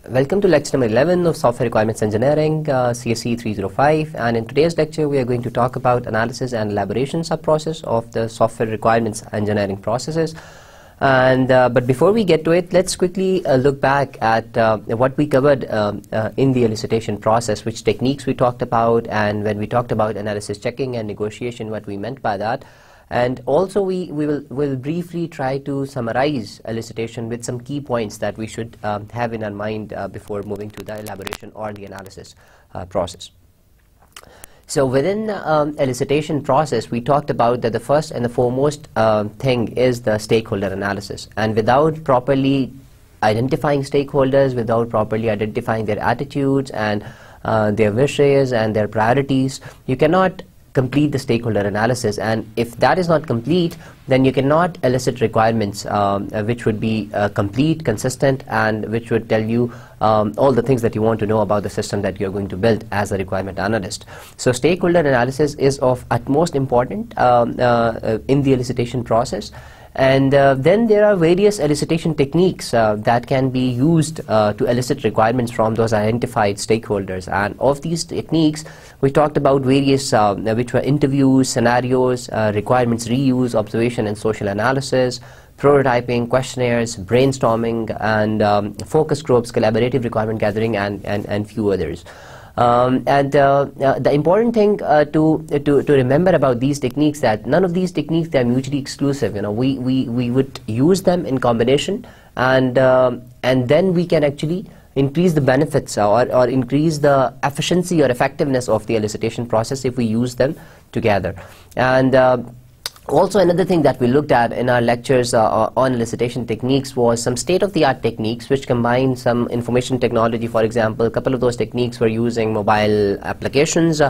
Welcome to lecture number 11 of Software Requirements Engineering, CSE 305, and in today's lecture we are going to talk about analysis and elaboration sub-process of the software requirements engineering processes. And but before we get to it, let's quickly look back at what we covered in the elicitation process, which techniques we talked about, and when we talked about analysis checking and negotiation, what we meant by that. And also we'll briefly try to summarize elicitation with some key points that we should have in our mind before moving to the elaboration or the analysis process. So within elicitation process, we talked about that the first and the foremost thing is the stakeholder analysis. And without properly identifying stakeholders, without properly identifying their attitudes and their wishes and their priorities, you cannot complete the stakeholder analysis. And if that is not complete, then you cannot elicit requirements which would be complete, consistent, and which would tell you all the things that you want to know about the system that you're going to build as a requirement analyst. So stakeholder analysis is of utmost importance in the elicitation process. And then there are various elicitation techniques that can be used to elicit requirements from those identified stakeholders. And of these techniques, we talked about various which were interviews, scenarios, requirements reuse, observation and social analysis, prototyping, questionnaires, brainstorming, and focus groups, collaborative requirement gathering, and few others. The important thing to remember about these techniques, that none of these techniques, they are mutually exclusive. You know, we would use them in combination, and then we can actually increase the benefits or increase the efficiency or effectiveness of the elicitation process if we use them together. And also, another thing that we looked at in our lectures on elicitation techniques was some state-of-the-art techniques which combine some information technology. For example, a couple of those techniques were using mobile applications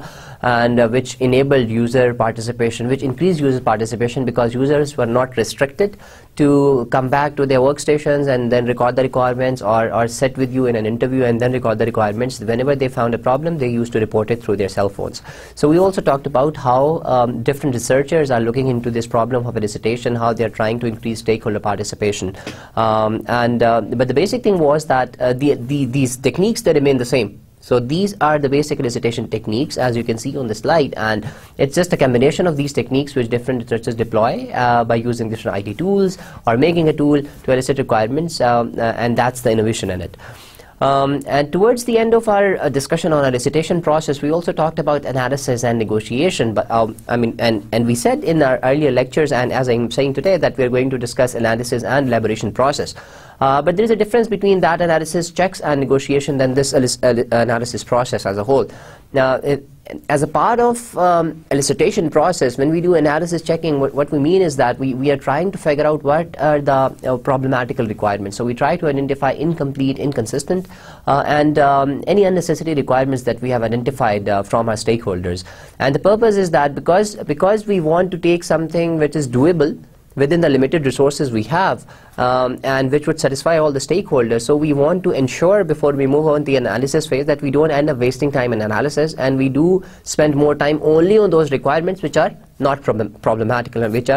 and which enabled user participation, which increased user participation because users were not restricted to come back to their workstations and then record the requirements, or sit with you in an interview and then record the requirements. Whenever they found a problem, they used to report it through their cell phones. So we also talked about how different researchers are looking into this problem of elicitation, how they are trying to increase stakeholder participation. But the basic thing was that these techniques, they remain the same. So these are the basic elicitation techniques, as you can see on the slide, and it's just a combination of these techniques which different researchers deploy by using different IT tools or making a tool to elicit requirements, and that's the innovation in it. And towards the end of our discussion on our elicitation process, we also talked about analysis and negotiation. But and we said in our earlier lectures, and as I'm saying today, that we're going to discuss analysis and elaboration process. But there is a difference between that analysis checks and negotiation than this analysis process as a whole. Now, as a part of elicitation process, when we do analysis checking, what we mean is that we are trying to figure out what are the problematical requirements. So we try to identify incomplete, inconsistent, and any unnecessary requirements that we have identified from our stakeholders. And the purpose is that because we want to take something which is doable within the limited resources we have, and which would satisfy all the stakeholders. So we want to ensure before we move on to the analysis phase that we don't end up wasting time in analysis, and we do spend more time only on those requirements which are not problematical, and which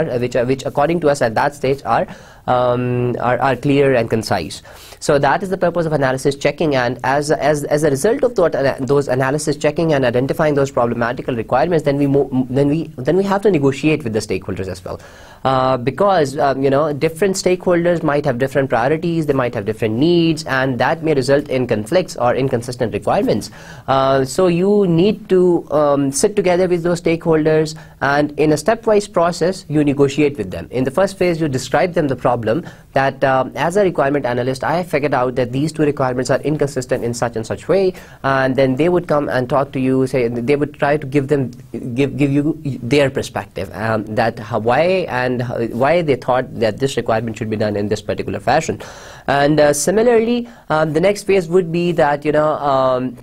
according to us at that stage are clear and concise. So that is the purpose of analysis checking, and as a result of those analysis checking and identifying those problematical requirements, then we have to negotiate with the stakeholders as well, because you know, different stakeholders might have different priorities, they might have different needs, and that may result in conflicts or inconsistent requirements. So you need to sit together with those stakeholders, and in a stepwise process you negotiate with them. In the first phase, you describe them the problem that as a requirement analyst, I figured out that these two requirements are inconsistent in such and such way, and then they would come and talk to you, say they would try to give you their perspective, that why they thought that this requirement should be done in this particular fashion. And similarly, the next phase would be that, you know,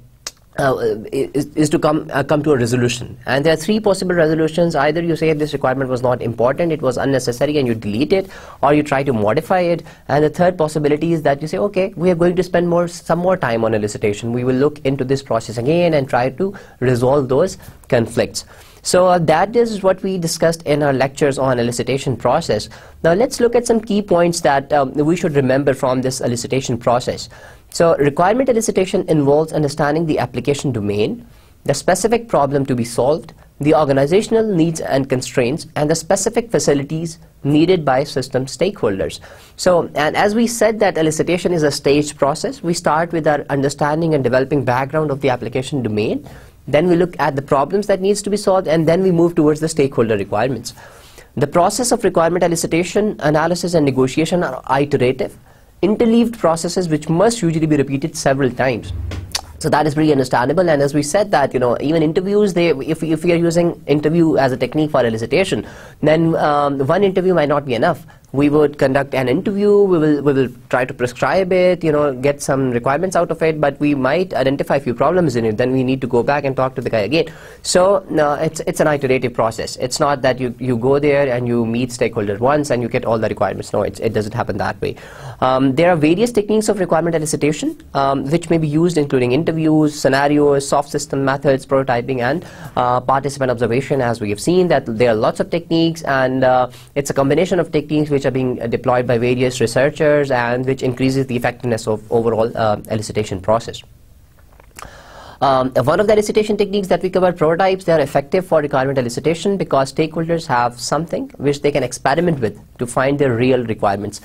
is to come to a resolution. And there are three possible resolutions. Either you say this requirement was not important, it was unnecessary, and you delete it, or you try to modify it. And the third possibility is that you say, okay, we are going to spend some more time on elicitation. We will look into this process again and try to resolve those conflicts. So that is what we discussed in our lectures on elicitation process. Now let's look at some key points that we should remember from this elicitation process. So requirement elicitation involves understanding the application domain, the specific problem to be solved, the organizational needs and constraints, and the specific facilities needed by system stakeholders. So, and as we said that elicitation is a staged process, we start with our understanding and developing background of the application domain, then we look at the problems that needs to be solved, and then we move towards the stakeholder requirements. The process of requirement elicitation, analysis and negotiation are iterative, interleaved processes which must usually be repeated several times. So that is pretty understandable, and as we said that, you know, even interviews, if we are using interview as a technique for elicitation, then one interview might not be enough. We would conduct an interview, we will try to prescribe it, you know, get some requirements out of it, but we might identify a few problems in it, then we need to go back and talk to the guy again. So it's an iterative process. It's not that you go there and you meet stakeholders once and you get all the requirements. No, it doesn't happen that way. There are various techniques of requirement elicitation which may be used, including interviews, scenarios, soft system methods, prototyping, and participant observation. As we have seen that there are lots of techniques, and it's a combination of techniques which are being deployed by various researchers and which increases the effectiveness of overall elicitation process. One of the elicitation techniques that we covered, prototypes, they are effective for requirement elicitation because stakeholders have something which they can experiment with to find their real requirements.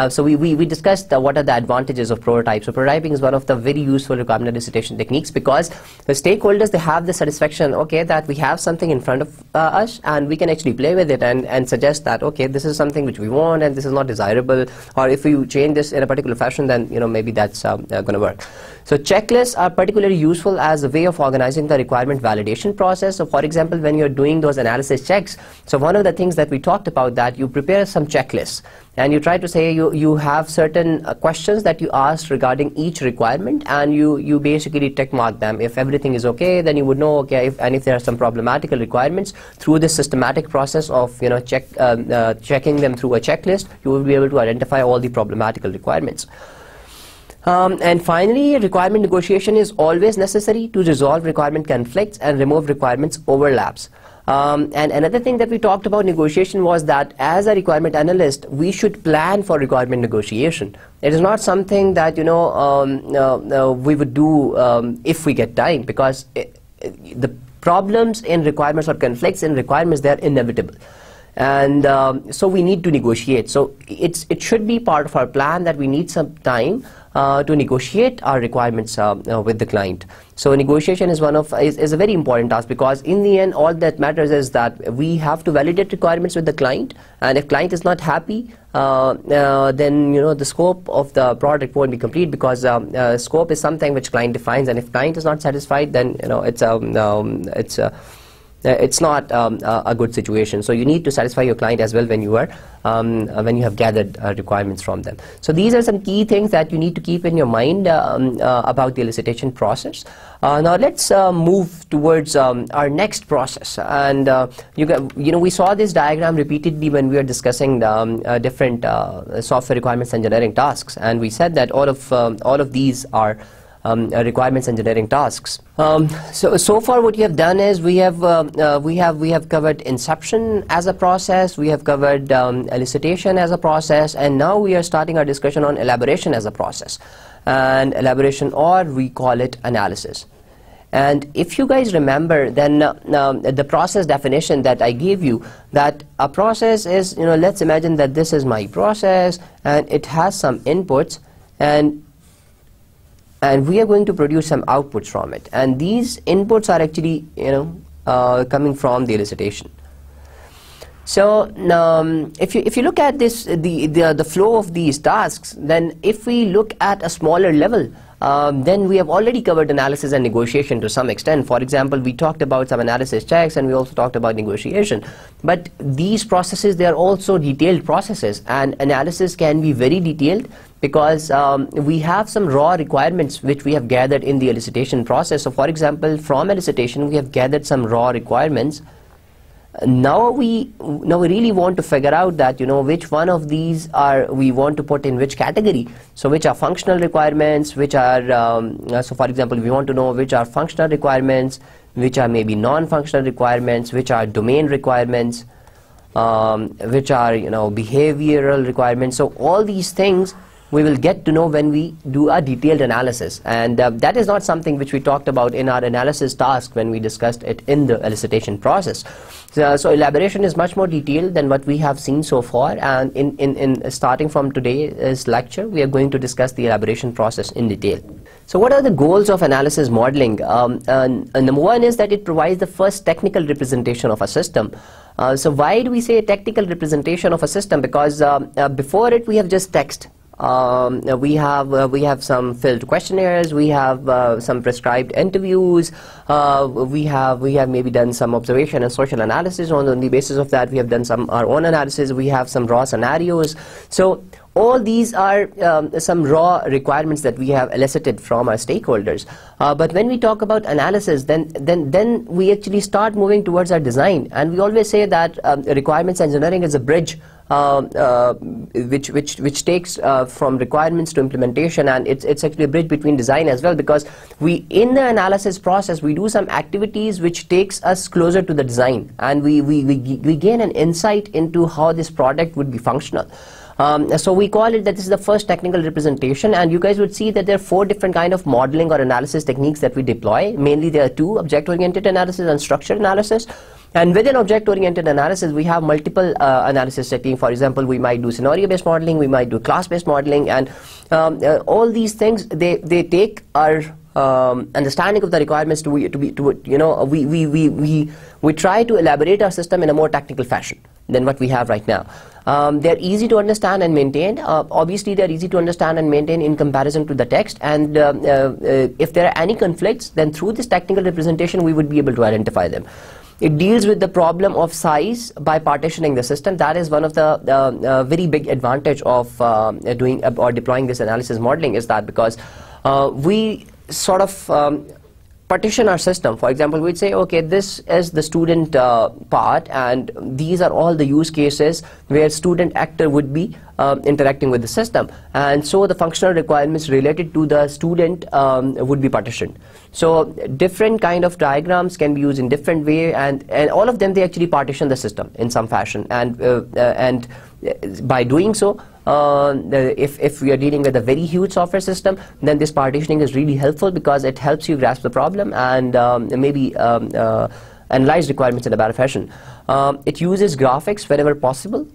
So we discussed what are the advantages of prototypes. So prototyping is one of the very useful requirement elicitation techniques because the stakeholders, they have the satisfaction, okay, that we have something in front of us and we can actually play with it and suggest that, okay, this is something which we want and this is not desirable, or if you change this in a particular fashion, then, you know, maybe that's going to work. So checklists are particularly useful as a way of organizing the requirement validation process. So for example, when you're doing those analysis checks, so one of the things that we talked about, that you prepare some checklists and you try to say you have certain questions that you asked regarding each requirement, and you basically tick mark them. If everything is okay, then you would know, okay, if there are some problematical requirements, through this systematic process of, you know, checking them through a checklist, you will be able to identify all the problematical requirements. And finally, requirement negotiation is always necessary to resolve requirement conflicts and remove requirements overlaps. And another thing that we talked about negotiation was that as a requirement analyst, we should plan for requirement negotiation. It is not something that, you know, we would do if we get time, because the problems in requirements or conflicts in requirements, they are inevitable. And so we need to negotiate. So it should be part of our plan that we need some time to negotiate our requirements with the client. So negotiation is is a very important task, because in the end all that matters is that we have to validate requirements with the client, and if client is not happy, then, you know, the scope of the product won't be complete, because scope is something which client defines, and if client is not satisfied, then, you know, it's not a good situation. So you need to satisfy your client as well when you are when you have gathered requirements from them. So these are some key things that you need to keep in your mind about the elicitation process. Now let's move towards our next process. And you know, we saw this diagram repeatedly when we were discussing different software requirements engineering tasks, and we said that all of these are requirements engineering tasks. So far what you have done is we have covered inception as a process, we have covered elicitation as a process, and now we are starting our discussion on elaboration as a process. And elaboration, or we call it analysis. And if you guys remember, then the process definition that I gave you, that a process is, you know, let's imagine that this is my process and it has some inputs, and we are going to produce some outputs from it, and these inputs are actually, you know, coming from the elicitation. So if you look at this, the flow of these tasks, then if we look at a smaller level, then we have already covered analysis and negotiation to some extent. For example, we talked about some analysis checks, and we also talked about negotiation. But these processes, they are also detailed processes, and analysis can be very detailed, because we have some raw requirements which we have gathered in the elicitation process. So for example, from elicitation we have gathered some raw requirements. Now we really want to figure out that, you know, which one of these we want to put in which category. So which are functional requirements, which are so for example, we want to know which are functional requirements, which are maybe non-functional requirements, which are domain requirements, which are, you know, behavioral requirements. So all these things we will get to know when we do a detailed analysis. And that is not something which we talked about in our analysis task when we discussed it in the elicitation process. So elaboration is much more detailed than what we have seen so far, and in starting from today's lecture, we are going to discuss the elaboration process in detail. So what are the goals of analysis modeling? Number one is that it provides the first technical representation of a system. So why do we say technical representation of a system? Because before it we have just text. We have some filled questionnaires, we have some prescribed interviews, we have maybe done some observation and social analysis. On the basis of that we have done our own analysis, we have some raw scenarios. So all these are some raw requirements that we have elicited from our stakeholders. But when we talk about analysis, then we actually start moving towards our design, and we always say that requirements engineering is a bridge which takes from requirements to implementation, and it's actually a bridge between design as well, because in the analysis process we do some activities which takes us closer to the design, and we gain an insight into how this product would be functional. So we call it that this is the first technical representation, and you guys would see that there are 4 different kind of modeling or analysis techniques that we deploy. Mainly there are 2: object-oriented analysis and structured analysis. And within object-oriented analysis, we have multiple analysis techniques. For example, we might do scenario-based modeling, we might do class-based modeling, and all these things, they take our understanding of the requirements to you know, we try to elaborate our system in a more technical fashion than what we have right now. They're easy to understand and maintain. Obviously, they're easy to understand and maintain in comparison to the text, and if there are any conflicts, then through this technical representation, we would be able to identify them. It deals with the problem of size by partitioning the system. That is one of the very big advantage of doing or deploying this analysis modeling, is that because we sort of partition our system. For example, we'd say, okay, this is the student part, and these are all the use cases where student actor would be interacting with the system, and so the functional requirements related to the student would be partitioned. So different kind of diagrams can be used in different way, and all of them, they actually partition the system in some fashion, and by doing so, if we are dealing with a very huge software system, then this partitioning is really helpful, because it helps you grasp the problem and maybe analyze requirements in a better fashion. It uses graphics wherever possible,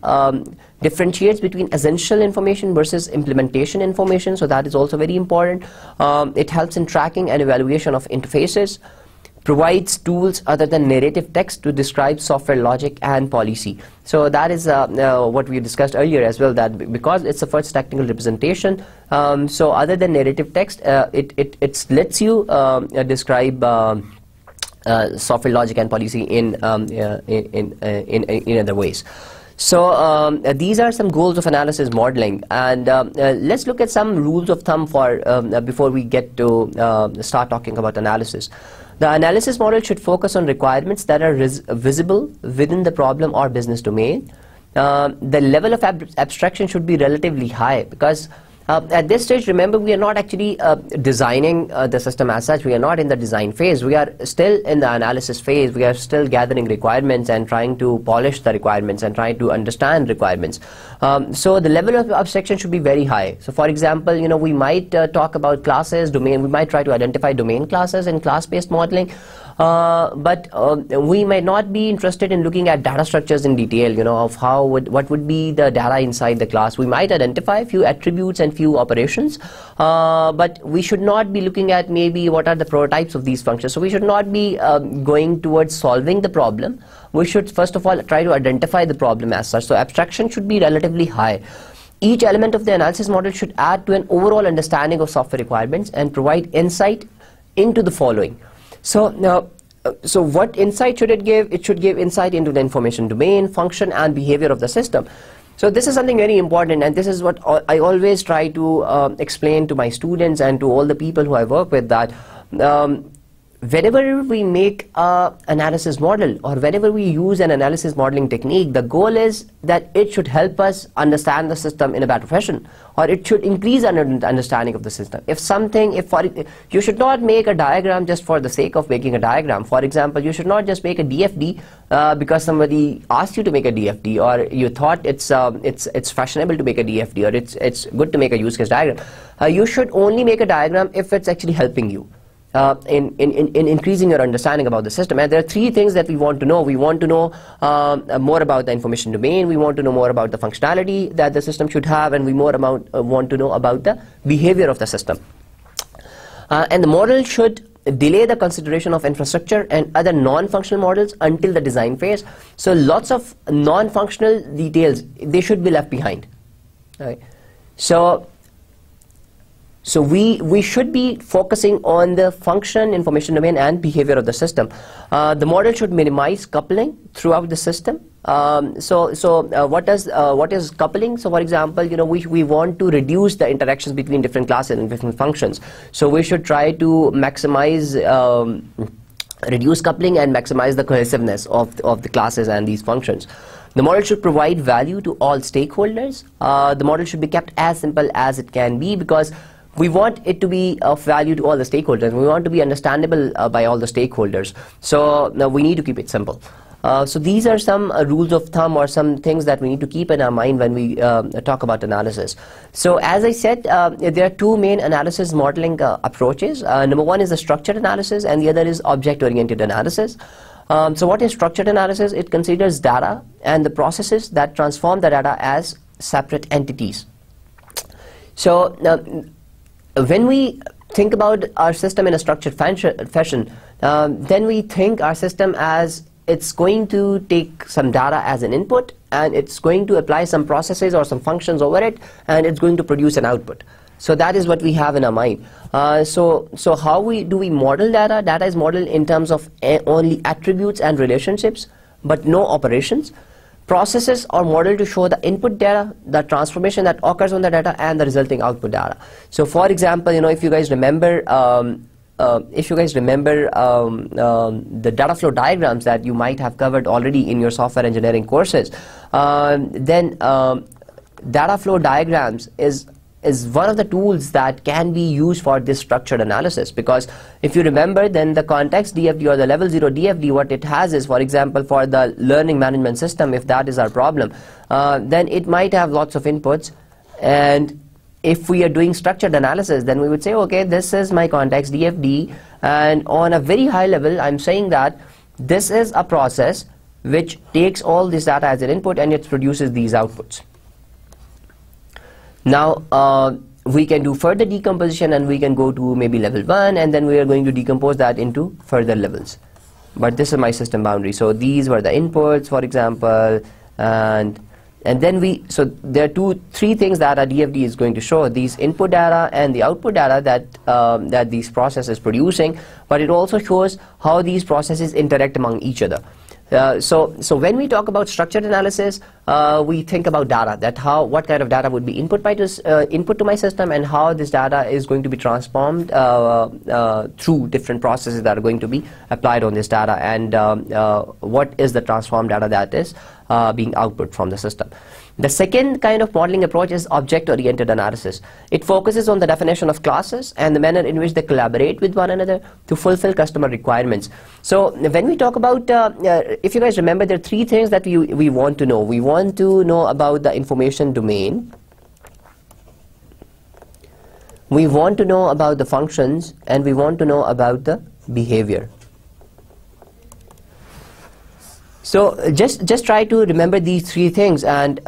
differentiates between essential information versus implementation information, so that is also very important. It helps in tracking and evaluation of interfaces, provides tools other than narrative text to describe software logic and policy. So that is what we discussed earlier as well, that because it's the first technical representation, so other than narrative text, it lets you describe software logic and policy in other ways. So these are some goals of analysis modeling, and let's look at some rules of thumb for before we get to start talking about analysis. The analysis model should focus on requirements that are visible within the problem or business domain. The level of abstraction should be relatively high, because at this stage, remember, we are not actually designing the system as such. We are not in the design phase. We are still in the analysis phase. We are still gathering requirements and trying to polish the requirements and trying to understand requirements. So the level of abstraction should be very high. So for example, you know, we might talk about classes, domain. We might try to identify domain classes in class-based modeling. But we might not be interested in looking at data structures in detail, you know, of what would be the data inside the class. We might identify a few attributes and few operations, but we should not be looking at maybe what are the prototypes of these functions. So we should not be going towards solving the problem. We should first of all try to identify the problem as such. So abstraction should be relatively high. Each element of the analysis model should add to an overall understanding of software requirements and provide insight into the following. So now, so what insight should it give? It should give insight into the information domain, function, and behavior of the system. So this is something very important, and this is what I always try to explain to my students and to all the people who I work with, that whenever we make an analysis model or whenever we use an analysis modeling technique, the goal is that it should help us understand the system in a better fashion, or it should increase our understanding of the system. You should not make a diagram just for the sake of making a diagram. For example, you should not just make a DFD because somebody asked you to make a DFD, or you thought it's fashionable to make a DFD, or it's good to make a use case diagram. You should only make a diagram if it's actually helping you in increasing your understanding about the system. And there are three things that we want to know. We want to know more about the information domain, we want to know more about the functionality that the system should have, and we want to know about the behavior of the system. And the model should delay the consideration of infrastructure and other non-functional models until the design phase. So lots of non-functional details, they should be left behind. Right? So we should be focusing on the function, information domain, and behavior of the system. The model should minimize coupling throughout the system. What is coupling? So for example, we want to reduce the interactions between different classes and different functions. So we should try to maximize reduce coupling and maximize the cohesiveness of the classes and these functions. The model should provide value to all stakeholders. The model should be kept as simple as it can be, because we want it to be of value to all the stakeholders. We want to be understandable by all the stakeholders. So we need to keep it simple. So these are some rules of thumb, or some things that we need to keep in our mind when we talk about analysis. So as I said, there are two main analysis modeling approaches. Number one is the structured analysis, and the other is object-oriented analysis. So what is structured analysis? It considers data and the processes that transform the data as separate entities. So when we think about our system in a structured fashion, then we think our system as it's going to take some data as an input, and it's going to apply some processes or some functions over it, and it's going to produce an output. So that is what we have in our mind. So how do we model data? Data is modeled in terms of only attributes and relationships, but no operations. Processes are modeled to show the input data, the transformation that occurs on the data, and the resulting output data. So for example, if you guys remember the data flow diagrams that you might have covered already in your software engineering courses, then data flow diagrams is one of the tools that can be used for this structured analysis. Because if you remember, then the context DFD or the level 0 DFD, what it has is, for example, for the learning management system, if that is our problem, then it might have lots of inputs. And if we are doing structured analysis, then we would say, okay, this is my context DFD, and on a very high level, I'm saying that this is a process which takes all this data as an input, and it produces these outputs. Now, we can do further decomposition, and we can go to maybe level 1, and then we are going to decompose that into further levels. But this is my system boundary. So these were the inputs, for example, and then so there are three things that a DFD is going to show: these input data and the output data that these processes producing. But it also shows how these processes interact among each other. So when we talk about structured analysis, we think about data, what kind of data would be input to my system, and how this data is going to be transformed through different processes that are going to be applied on this data, and what is the transformed data that is being output from the system. The second kind of modeling approach is object-oriented analysis. It focuses on the definition of classes and the manner in which they collaborate with one another to fulfill customer requirements. So when we talk about, if you guys remember, there are three things that we want to know. We want to know about the information domain. We want to know about the functions, and we want to know about the behavior. So just try to remember these three things, and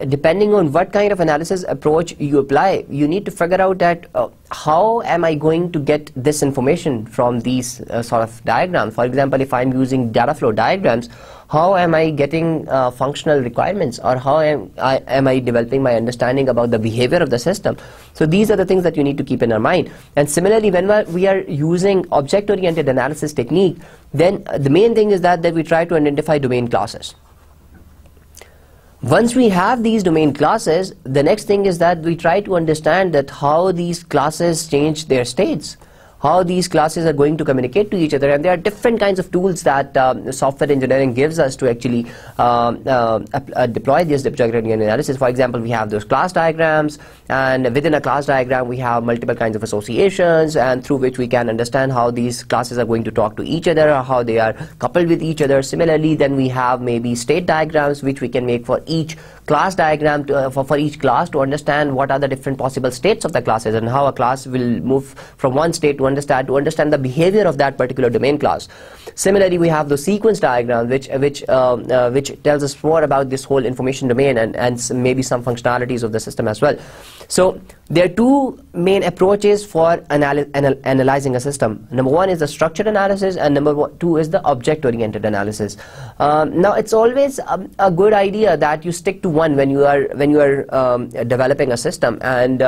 depending on what kind of analysis approach you apply, you need to figure out that how am I going to get this information from these sort of diagrams. For example, if I'm using data flow diagrams, how am I getting functional requirements, or how am I developing my understanding about the behavior of the system? So these are the things that you need to keep in our mind. And similarly, when we are using object-oriented analysis technique, then the main thing is that we try to identify domain classes. Once we have these domain classes, the next thing is that we try to understand that how these classes change their states. how these classes are going to communicate to each other. And there are different kinds of tools that software engineering gives us to actually deploy this object-oriented analysis. For example, we have those class diagrams, and within a class diagram we have multiple kinds of associations, and through which we can understand how these classes are going to talk to each other, or how they are coupled with each other. Similarly, then we have maybe state diagrams which we can make for each class diagram for each class, to understand what are the different possible states of the classes and how a class will move from one state to understand the behavior of that particular domain class. Similarly, we have the sequence diagram which tells us more about this whole information domain and maybe some functionalities of the system as well. So there are two main approaches for analyzing a system. Number one is the structured analysis, and number two is the object-oriented analysis. Now, it's always a good idea that you stick to one when you are developing a system, and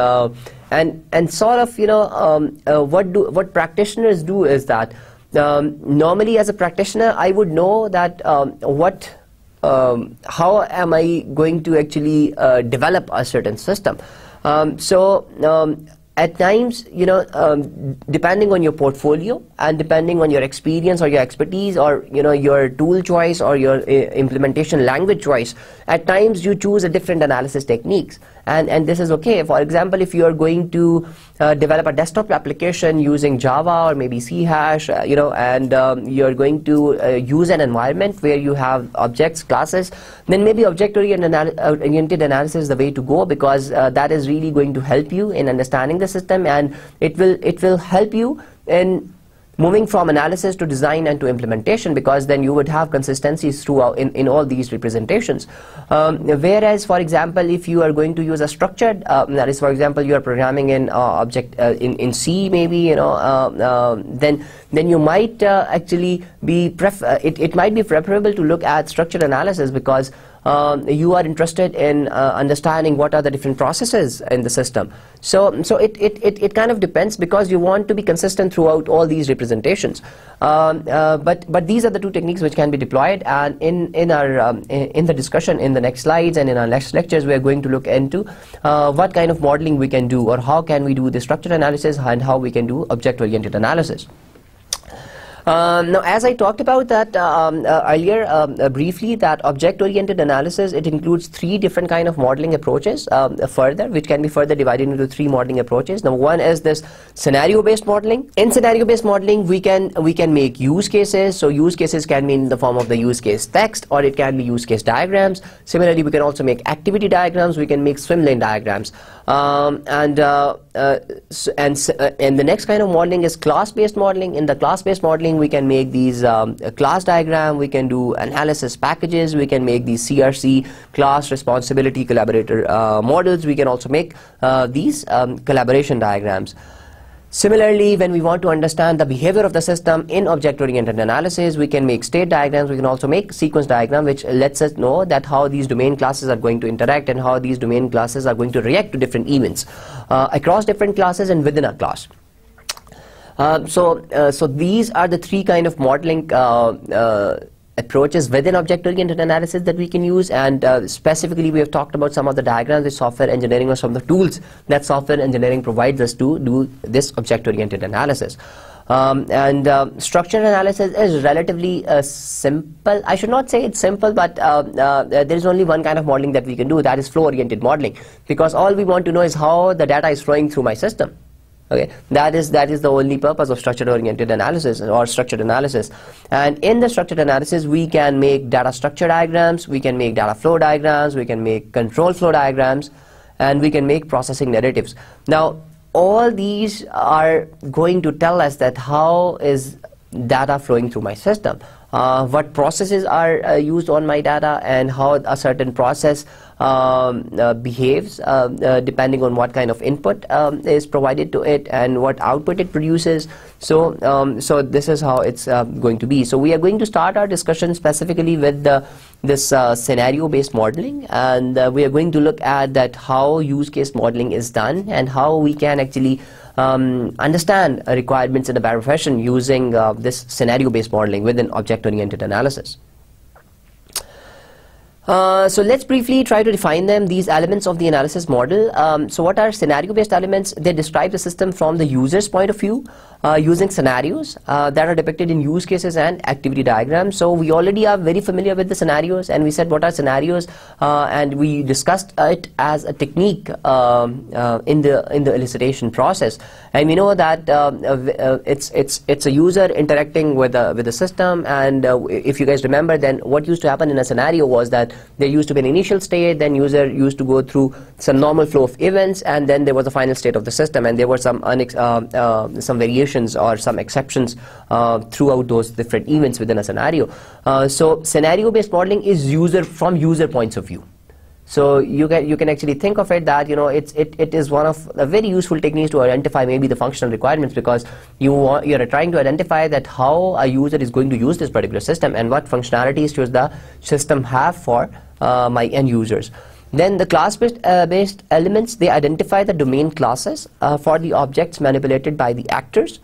sort of, you know, what practitioners do is that normally as a practitioner I would know that how am I going to actually develop a certain system. At times, you know, depending on your portfolio and depending on your experience or your expertise, or, you know, your tool choice or your implementation language choice, at times you choose a different analysis techniques, and this is okay. For example, if you are going to develop a desktop application using Java or maybe C#, you know, and you're going to use an environment where you have objects, classes, then maybe object-oriented analysis is the way to go, because that is really going to help you in understanding the system, and it will help you in moving from analysis to design and to implementation, because then you would have consistencies throughout in all these representations. Whereas, for example, if you are going to use a structured analysis, for example, you are programming in object in C, maybe, you know, then you might actually be it might be preferable to look at structured analysis, because you are interested in understanding what are the different processes in the system. So it kind of depends, because you want to be consistent throughout all these representations. But these are the two techniques which can be deployed, and in the discussion in the next slides and in our next lectures, we are going to look into what kind of modeling we can do, or how can we do the structured analysis, and how we can do object-oriented analysis. Now, as I talked about that earlier briefly, that object-oriented analysis, it includes three different kind of modeling approaches which can be further divided into three modeling approaches. Number one is this scenario-based modeling. In scenario-based modeling, we can make use cases. So use cases can be in the form of the use case text, or it can be use case diagrams. Similarly, we can also make activity diagrams. We can make swim lane diagrams. And the next kind of modeling is class-based modeling. In the class-based modeling, we can make these class diagram, we can do analysis packages, we can make these CRC, class responsibility collaborator models. We can also make these collaboration diagrams. Similarly, when we want to understand the behavior of the system in object-oriented analysis, we can make state diagrams. We can also make sequence diagram, which lets us know that how these domain classes are going to interact and how these domain classes are going to react to different events across different classes and within a class. So these are the three kind of modeling approaches within object-oriented analysis that we can use, and specifically we have talked about some of the diagrams with software engineering, or some of the tools that software engineering provides us to do this object-oriented analysis. Structured analysis is relatively simple. I should not say it's simple, but there is only one kind of modeling that we can do, that is flow-oriented modeling, because all we want to know is how the data is flowing through my system. Okay, that is the only purpose of structure-oriented analysis or structured analysis. And in the structured analysis, we can make data structure diagrams, we can make data flow diagrams, we can make control flow diagrams, and we can make processing narratives. Now, all these are going to tell us that how is data flowing through my system, what processes are used on my data, and how a certain process behaves depending on what kind of input is provided to it and what output it produces. So this is how it's going to be. So we are going to start our discussion specifically with this scenario-based modeling, and we are going to look at that how use case modeling is done and how we can actually understand requirements in a better fashion using this scenario-based modeling within object-oriented analysis. So let's briefly try to define them, these elements of the analysis model. So what are scenario-based elements? They describe the system from the user's point of view. using scenarios that are depicted in use cases and activity diagrams. So we already are very familiar with the scenarios, and we said what are scenarios, and we discussed it as a technique in the elicitation process. And we know that it's a user interacting with the system, and if you guys remember, then what used to happen in a scenario was that there used to be an initial state, then user used to go through some normal flow of events, and then there was a final state of the system, and there were some variations or some exceptions throughout those different events within a scenario. So scenario-based modeling is from user points of view. So you can actually think of it that it is one of the very useful techniques to identify maybe the functional requirements, because you're trying to identify that how a user is going to use this particular system and what functionalities should the system have for my end users. Then the class-based elements, they identify the domain classes for the objects manipulated by the actors,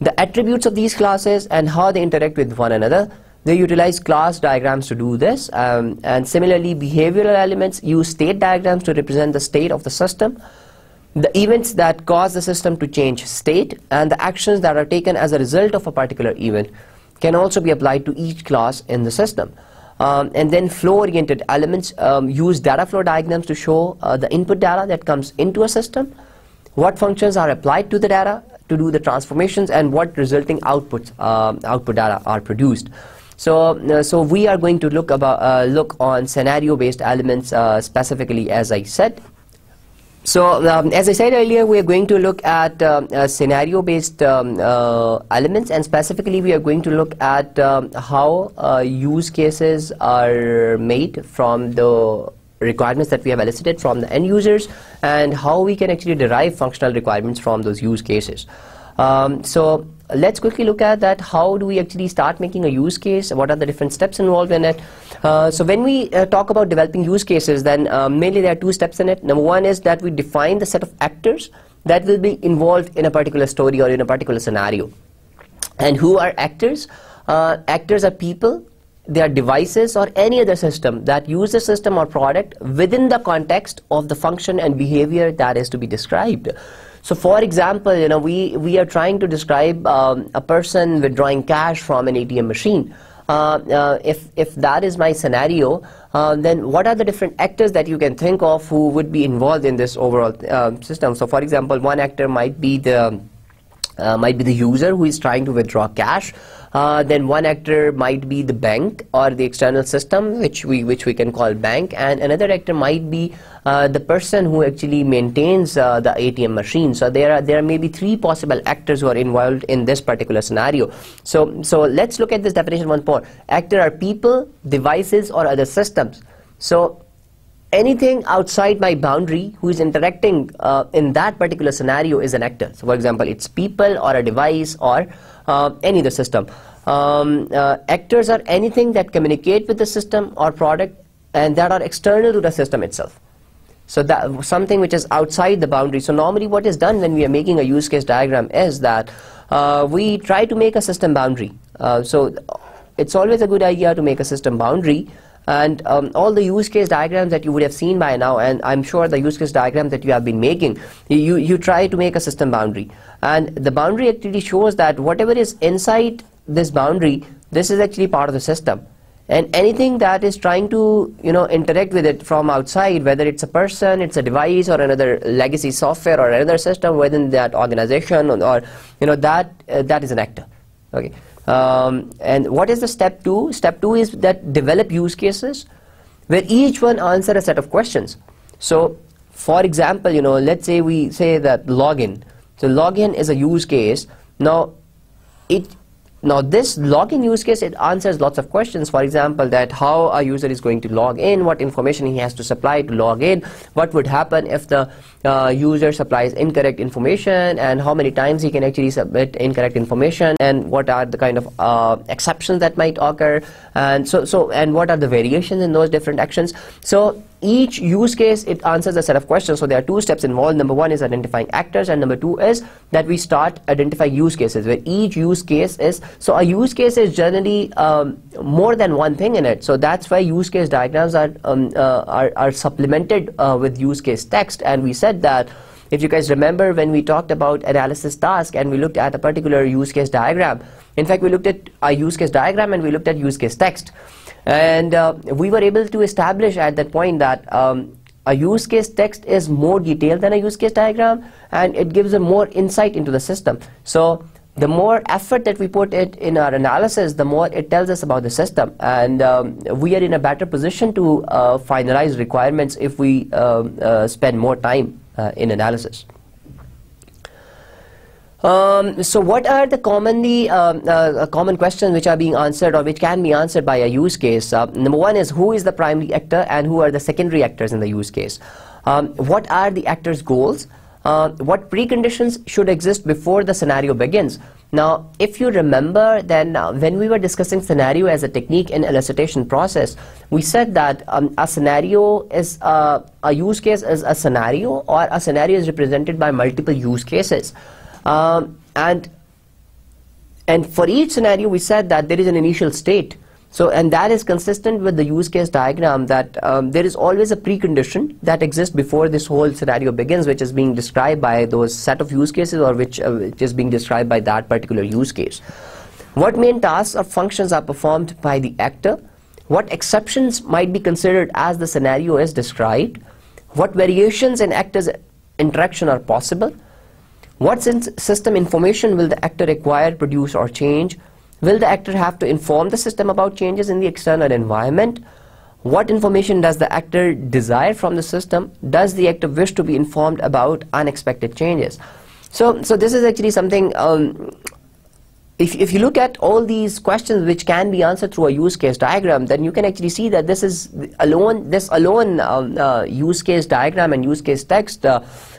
the attributes of these classes and how they interact with one another. They utilize class diagrams to do this, and similarly behavioral elements use state diagrams to represent the state of the system, the events that cause the system to change state, and the actions that are taken as a result of a particular event can also be applied to each class in the system. And then flow-oriented elements use data flow diagrams to show the input data that comes into a system, what functions are applied to the data to do the transformations, and what resulting output data are produced. So we are going to look on scenario-based elements specifically, as I said. So as I said earlier, we are going to look at scenario-based elements, and specifically we are going to look at how use cases are made from the requirements that we have elicited from the end users, and how we can actually derive functional requirements from those use cases. So let's quickly look at that. How do we actually start making a use case? What are the different steps involved in it? So when we talk about developing use cases, then mainly there are two steps in it. Number one is that we define the set of actors that will be involved in a particular story or in a particular scenario. And who are actors? Actors are people, they are devices or any other system that use the system or product within the context of the function and behavior that is to be described. So for example, we are trying to describe a person withdrawing cash from an ATM machine. If that is my scenario, then what are the different actors that you can think of who would be involved in this overall system? So for example, one actor might be the user who is trying to withdraw cash. Then one actor might be the bank or the external system, which we can call bank, and another actor might be the person who actually maintains the ATM machine. So there are maybe three possible actors who are involved in this particular scenario. So let's look at this definition once more. Actor are people, devices or other systems. So anything outside my boundary who is interacting in that particular scenario is an actor. So for example, it's people or a device or any other system. Actors are anything that communicate with the system or product and that are external to the system itself. So that something which is outside the boundary. So normally what is done when we are making a use case diagram is that we try to make a system boundary. So it's always a good idea to make a system boundary. And all the use case diagrams that you would have seen by now, and I'm sure the use case diagrams that you have been making, you try to make a system boundary. And the boundary actually shows that whatever is inside this boundary, this is actually part of the system. And anything that is trying to interact with it from outside, whether it's a person, it's a device, or another legacy software or another system within that organization, or that is an actor. Okay. And what is the step 2? Step 2 is that develop use cases where each one answer a set of questions. So for example, let's say we say that login. So login is a use case. Now this login use case, it answers lots of questions. For example, that how a user is going to log in, what information he has to supply to log in, what would happen if the user supplies incorrect information, and how many times he can actually submit incorrect information, and what are the kind of exceptions that might occur, and and what are the variations in those different actions. So each use case, it answers a set of questions. So there are two steps involved. Number one is identifying actors, and number two is that we start identifying use cases where each use case is, so a use case is generally more than one thing in it. So that's why use case diagrams are supplemented with use case text. And we said that If you guys remember, when we talked about analysis task and we looked at a particular use case diagram, in fact we looked at a use case diagram and we looked at use case text, and we were able to establish at that point that a use case text is more detailed than a use case diagram, and it gives a more insight into the system. So the more effort that we put in our analysis, the more it tells us about the system, and we are in a better position to finalize requirements if we spend more time in analysis. So what are the common questions which are being answered or which can be answered by a use case? Number one is, who is the primary actor and who are the secondary actors in the use case? What are the actors' goals? What preconditions should exist before the scenario begins? Now, if you remember, then when we were discussing scenario as a technique in elicitation process, we said that a scenario is a use case is a scenario, or a scenario is represented by multiple use cases. And for each scenario we said that there is an initial state. So, and that is consistent with the use case diagram, that there is always a precondition that exists before this whole scenario begins, which is being described by those set of use cases, or which is being described by that particular use case. What main tasks or functions are performed by the actor? What exceptions might be considered as the scenario is described? What variations in actors' interaction are possible? What system information will the actor require, produce, or change? Will the actor have to inform the system about changes in the external environment? What information does the actor desire from the system? Does the actor wish to be informed about unexpected changes? So this is actually something, if you look at all these questions which can be answered through a use case diagram, then you can actually see that this alone use case diagram and use case text,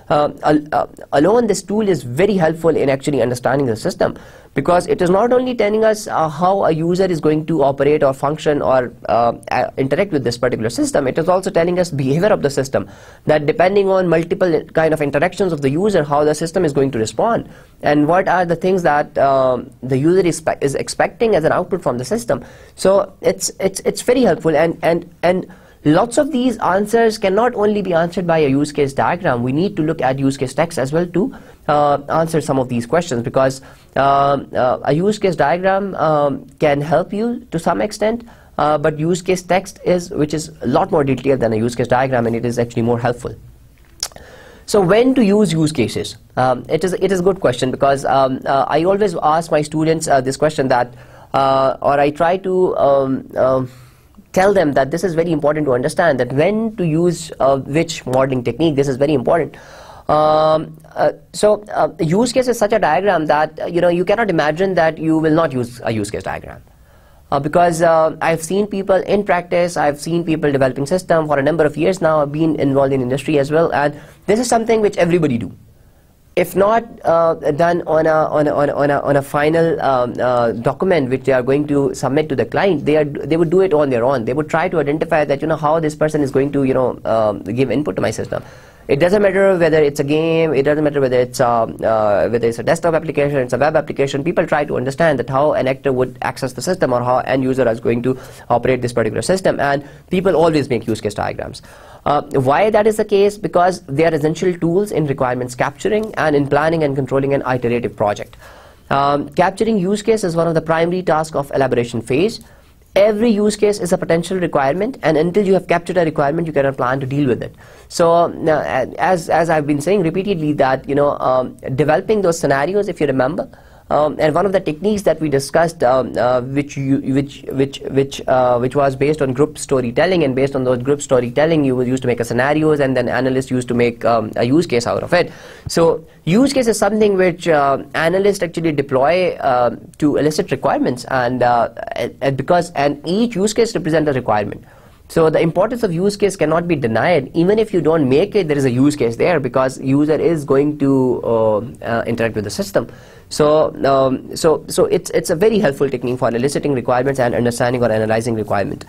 alone this tool is very helpful in actually understanding the system, because it is not only telling us how a user is going to operate or function or interact with this particular system, it is also telling us behavior of the system, that depending on multiple kind of interactions of the user, how the system is going to respond, and what are the things that the user is expecting as an output from the system. So it's very helpful, and lots of these answers cannot only be answered by a use case diagram. We need to look at use case text as well to answer some of these questions, because a use case diagram can help you to some extent, but use case text which is a lot more detailed than a use case diagram, and it is actually more helpful. So when to use use cases? It is a good question, because I always ask my students this question, that or I try to tell them that this is very important to understand, that when to use which modeling technique. This is very important. Use case is such a diagram that you cannot imagine that you will not use a use case diagram, because I've seen people in practice, I've seen people developing system for a number of years now. I've been involved in industry as well, and this is something which everybody do. If not done on a final document which they are going to submit to the client, they would do it on their own. They would try to identify that how this person is going to give input to my system. It doesn't matter whether it's a game, it doesn't matter whether it's a desktop application, it's a web application. People try to understand that how an actor would access the system, or how end user is going to operate this particular system, and people always make use case diagrams. Why that is the case? Because they are essential tools in requirements capturing and in planning and controlling an iterative project. Capturing use case is one of the primary tasks of elaboration phase. Every use case is a potential requirement, and until you have captured a requirement, you cannot plan to deal with it. So as I've been saying repeatedly, that developing those scenarios, if you remember, and one of the techniques that we discussed, which was based on group storytelling, and based on those group storytelling, you used to make a scenarios, and then analysts used to make a use case out of it. So use case is something which analysts actually deploy to elicit requirements, and each use case represents a requirement. So the importance of use case cannot be denied. Even if you don't make it, there is a use case there, because user is going to interact with the system. So it's a very helpful technique for eliciting requirements and understanding or analyzing requirement.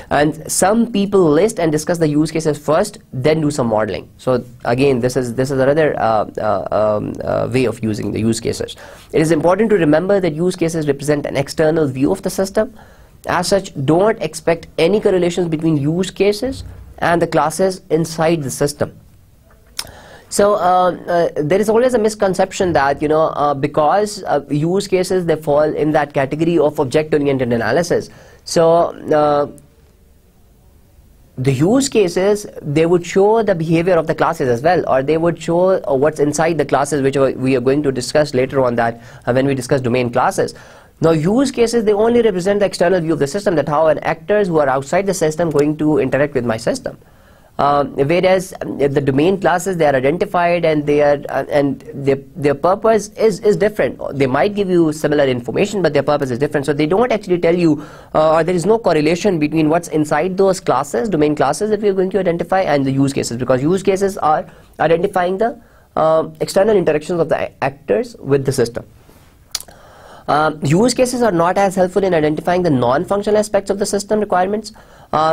And some people list and discuss the use cases first, then do some modeling. So again, this is another way of using the use cases. It is important to remember that use cases represent an external view of the system. As such, don't expect any correlations between use cases and the classes inside the system. So there is always a misconception that because use cases, they fall in that category of object-oriented analysis. So the use cases, they would show the behavior of the classes as well, or they would show what's inside the classes, which we are going to discuss later on that when we discuss domain classes. Now use cases, they only represent the external view of the system, that how an actors who are outside the system going to interact with my system. Whereas the domain classes, they are identified, and they are their purpose is different. They might give you similar information, but their purpose is different. So they don't actually tell you, or there is no correlation between what's inside those classes, domain classes that we are going to identify, and the use cases, because use cases are identifying the external interactions of the actors with the system. Use cases are not as helpful in identifying the non-functional aspects of the system requirements,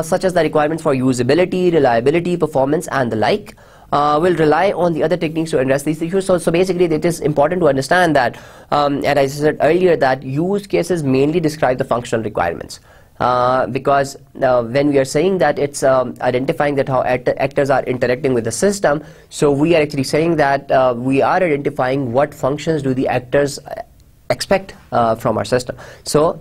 such as the requirements for usability, reliability, performance, and the like. Will rely on the other techniques to address these issues. So basically, it is important to understand that, and I said earlier, that use cases mainly describe the functional requirements. Because when we are saying that it's identifying that how actors are interacting with the system, so we are actually saying that we are identifying what functions do the actors expect from our system. So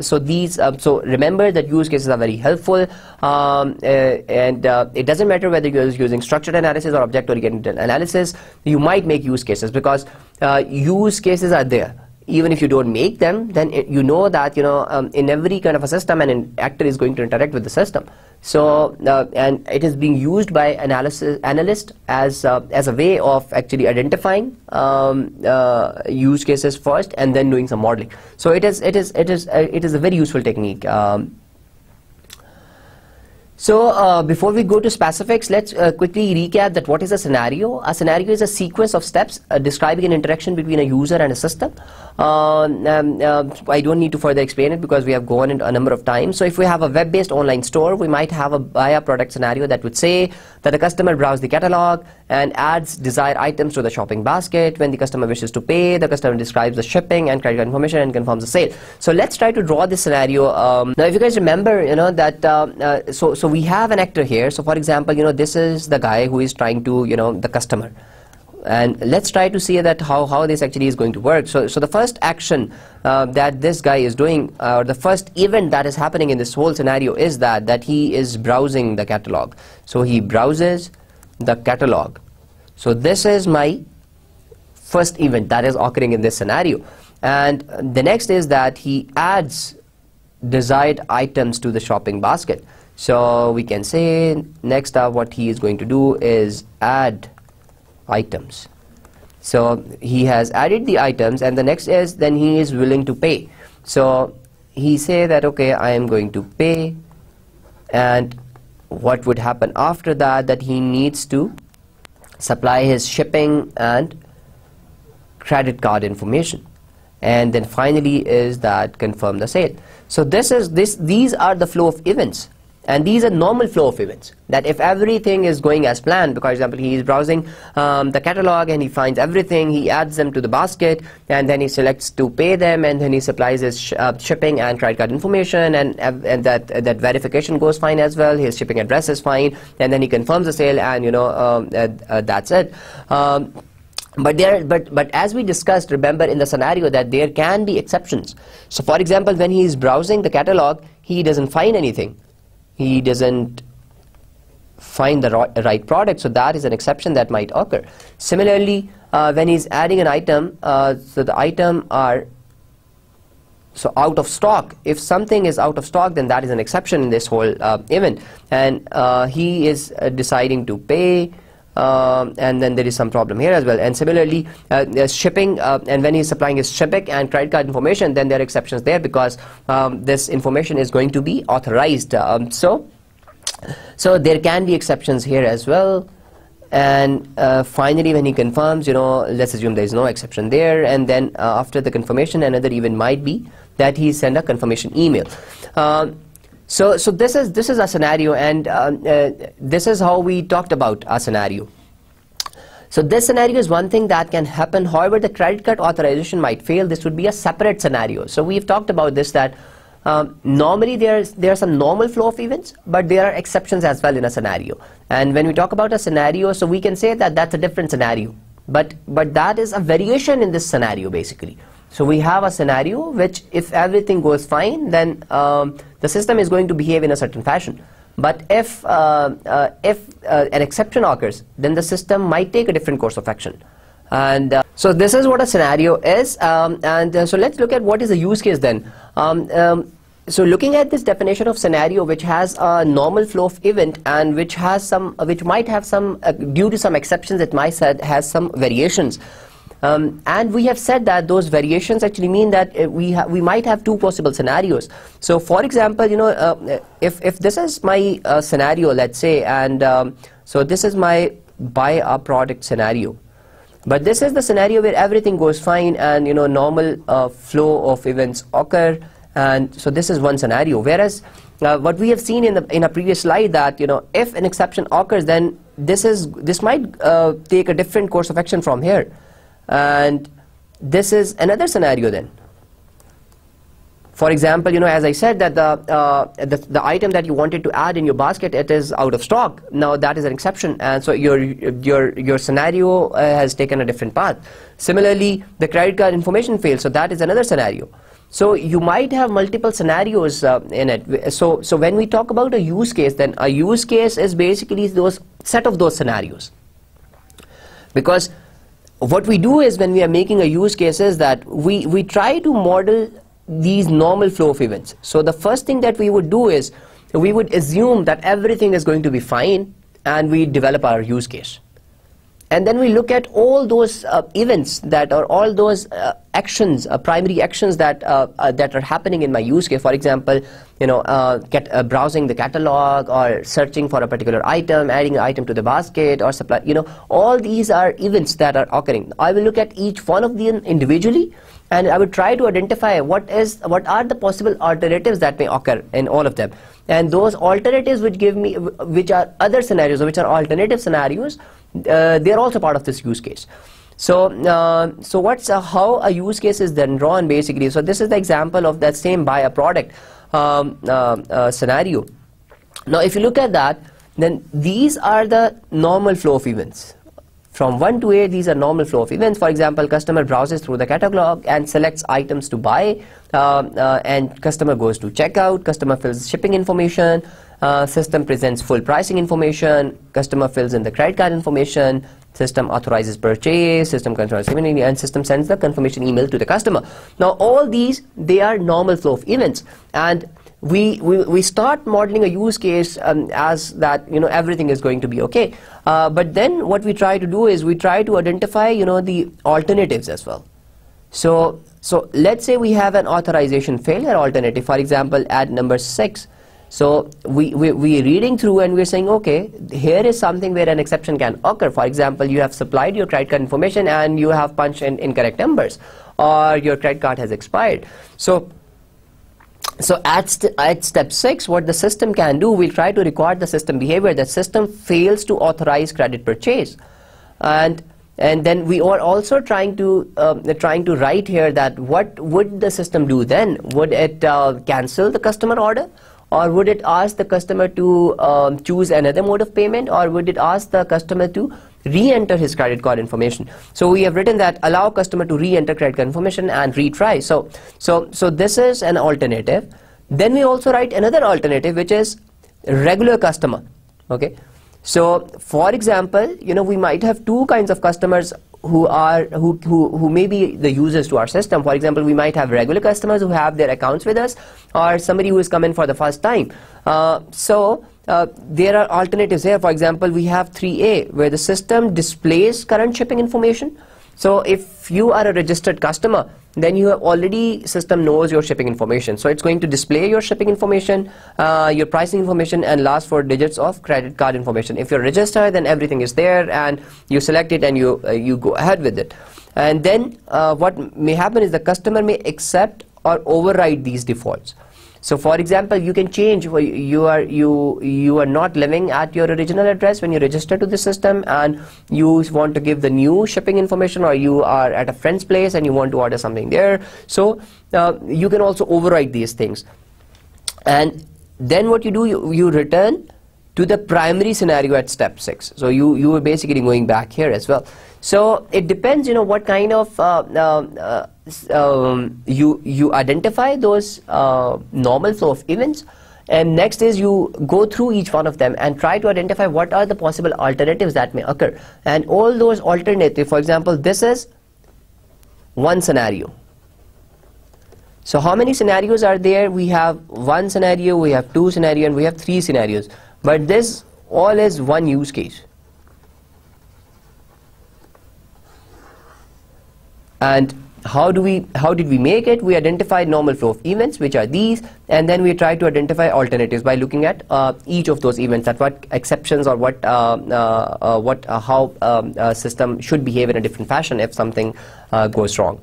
so remember that use cases are very helpful, and it doesn't matter whether you're using structured analysis or object-oriented analysis. You might make use cases, because use cases are there. Even if you don't make them, then you know that in every kind of a system, an actor is going to interact with the system. So and it is being used by analysts as a way of actually identifying use cases first, and then doing some modeling. So it is a very useful technique. So before we go to specifics, let's quickly recap that what is a scenario. A scenario is a sequence of steps describing an interaction between a user and a system. I don't need to further explain it, because we have gone into a number of times. So if we have a web-based online store, we might have a buy a product scenario that would say that the customer browses the catalog and adds desired items to the shopping basket. When the customer wishes to pay, the customer describes the shipping and credit card information and confirms the sale. So let's try to draw this scenario. Now if you guys remember, that so we have an actor here. So for example, this is the guy who is trying to, the customer. And let's try to see that how this actually is going to work. So the first action that this guy is doing, or the first event that is happening in this whole scenario, is that he is browsing the catalog. So he browses the catalog. So this is my first event that is occurring in this scenario. And the next is that he adds desired items to the shopping basket. So we can say next up what he is going to do is add items. So he has added the items, and the next is then he is willing to pay. So he say that, okay, I am going to pay, and what would happen after that, that he needs to supply his shipping and credit card information, and then finally is that confirm the sale. So these are the flow of events. And these are normal flow of events, that if everything is going as planned, for example, he is browsing the catalog and he finds everything, he adds them to the basket, and then he selects to pay them, and then he supplies his shipping and credit card information, and that verification goes fine as well, his shipping address is fine, and then he confirms the sale, and that's it. But as we discussed, remember in the scenario that there can be exceptions. So for example, when he is browsing the catalog, he doesn't find anything. He doesn't find the right product, so that is an exception that might occur. Similarly, when he's adding an item, so the item are out of stock. If something is out of stock, then that is an exception in this whole event. And he is deciding to pay, and then there is some problem here as well. And similarly, shipping, and when he's supplying his shipping and credit card information, then there are exceptions there, because this information is going to be authorized. So there can be exceptions here as well. And finally, when he confirms, let's assume there is no exception there, and then after the confirmation, another event might be that he send a confirmation email. So this is a scenario, and this is how we talked about a scenario. So this scenario is one thing that can happen. However, the credit card authorization might fail. This would be a separate scenario. So we've talked about this, that normally there are some normal flow of events, but there are exceptions as well in a scenario. And when we talk about a scenario, so we can say that that's a different scenario, but that is a variation in this scenario basically. So we have a scenario which, if everything goes fine, then the system is going to behave in a certain fashion. But if an exception occurs, then the system might take a different course of action. And so this is what a scenario is. So let's look at what is a use case then. So looking at this definition of scenario, which has a normal flow of event and which might have some, due to some exceptions, it might has some variations. And we have said that those variations actually mean that we might have two possible scenarios. So for example, if this is my scenario, let's say, and so this is my buy a product scenario, but this is the scenario where everything goes fine and normal flow of events occur, and so this is one scenario. Whereas what we have seen in a previous slide, that if an exception occurs, then this might take a different course of action from here. And this is another scenario then. For example, as I said, that the item that you wanted to add in your basket, it is out of stock. Now that is an exception, and so your scenario has taken a different path. Similarly, the credit card information failed, so that is another scenario. So you might have multiple scenarios in it. So when we talk about a use case, then a use case is basically those set of those scenarios. Because what we do is, when we are making a use case, is that we try to model these normal flow of events. So the first thing that we would do is, we would assume that everything is going to be fine, and we develop our use case. And then we look at all those events that are all those actions, primary actions that are happening in my use case. For example, browsing the catalog, or searching for a particular item, adding an item to the basket, or supply. All these are events that are occurring. I will look at each one of them individually, and I will try to identify what are the possible alternatives that may occur in all of them. And those alternatives which are other scenarios, or which are alternative scenarios, they are also part of this use case. So how a use case is then drawn basically. So this is the example of that same buy a product scenario. Now if you look at that, then these are the normal flow of events. From 1 to 8, these are normal flow of events. For example, customer browses through the catalog and selects items to buy, and customer goes to checkout, customer fills shipping information, system presents full pricing information, customer fills in the credit card information, system authorizes purchase, system controls payment, and system sends the confirmation email to the customer. Now all these, they are normal flow of events, and we start modeling a use case as that everything is going to be okay. But then what we try to do is, we try to identify the alternatives as well. So let's say we have an authorization failure alternative, for example at number 6. So we're reading through, and we're saying, okay, here is something where an exception can occur. For example, you have supplied your credit card information and you have punched in incorrect numbers, or your credit card has expired. So at step 6, what the system can do, we'll try to record the system behavior. The system fails to authorize credit purchase, and then we are also trying to write here that what would the system do then? Would it cancel the customer order, or would it ask the customer to choose another mode of payment, or would it ask the customer to re-enter his credit card information? So we have written that allow customer to re-enter credit card information and retry. So this is an alternative. Then we also write another alternative, which is regular customer. Okay. So for example, we might have two kinds of customers who may be the users to our system. For example, we might have regular customers who have their accounts with us, or somebody who is coming for the first time. There are alternatives here. For example, we have 3A, where the system displays current shipping information. So if you are a registered customer, then you have already, system knows your shipping information. So it's going to display your shipping information, your pricing information, and last 4 digits of credit card information. If you're registered, then everything is there, and you select it and you go ahead with it. And then what may happen is the customer may accept or override these defaults. So for example, you can change, you are not living at your original address when you register to the system, and you want to give the new shipping information, or you are at a friend's place and you want to order something there. So you can also override these things. and then what you do, you return to the primary scenario at step 6. So you are basically going back here as well. So it depends, you know, what kind of you identify those normal flow of events, and next is you go through each one of them and try to identify what are the possible alternatives that may occur. And all those alternatives, for example, this is one scenario. So how many scenarios are there? We have one scenario, we have two scenarios, and we have three scenarios. But this all is one use case. And how did we make it? We identified normal flow of events, which are these, and then we try to identify alternatives by looking at each of those events, at what exceptions or how a system should behave in a different fashion if something goes wrong.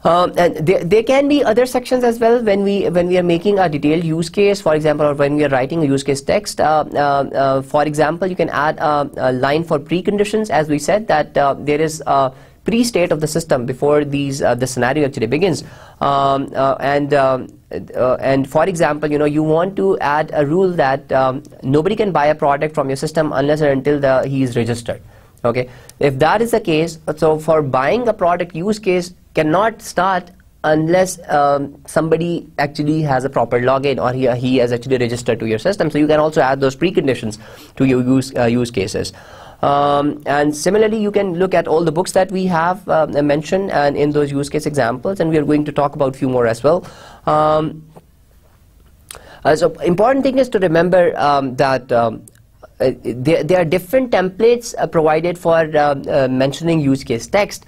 And there can be other sections as well when we are making a detailed use case, for example, or when we are writing a use case text. For example, you can add a line for preconditions, as we said that there is a pre-state of the system before the scenario actually begins. And for example, you know, you want to add a rule that nobody can buy a product from your system unless or until he is registered. Okay, if that is the case, so for buying a product, use case cannot start unless somebody actually has a proper login, or he has actually registered to your system. So you can also add those preconditions to your use cases. And similarly, you can look at all the books that we have mentioned and in those use case examples, and we are going to talk about a few more as well. So important thing is to remember that there are different templates provided for mentioning use case text.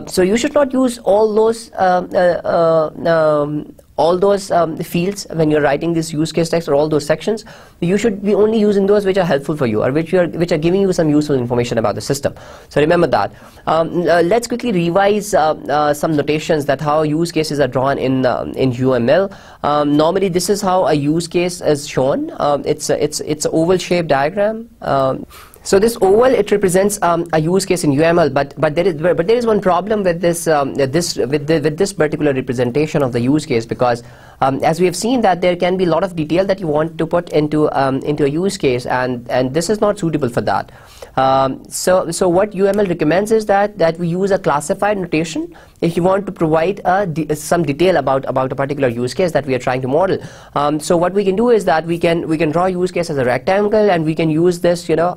So you should not use all those fields when you're writing this use case text, or all those sections. You should be only using those which are helpful for you, or which are giving you some useful information about the system. So remember that. Let's quickly revise some notations that how use cases are drawn in UML. Normally, this is how a use case is shown. It's an oval shaped diagram. So this oval, it represents a use case in UML, but there is one problem with this with this particular representation of the use case, because as we have seen that there can be a lot of detail that you want to put into a use case, and this is not suitable for that. So what UML recommends is that we use a classified notation if you want to provide some detail about a particular use case that we are trying to model. So what we can do is that we can draw use case as a rectangle, and we can use this, you know,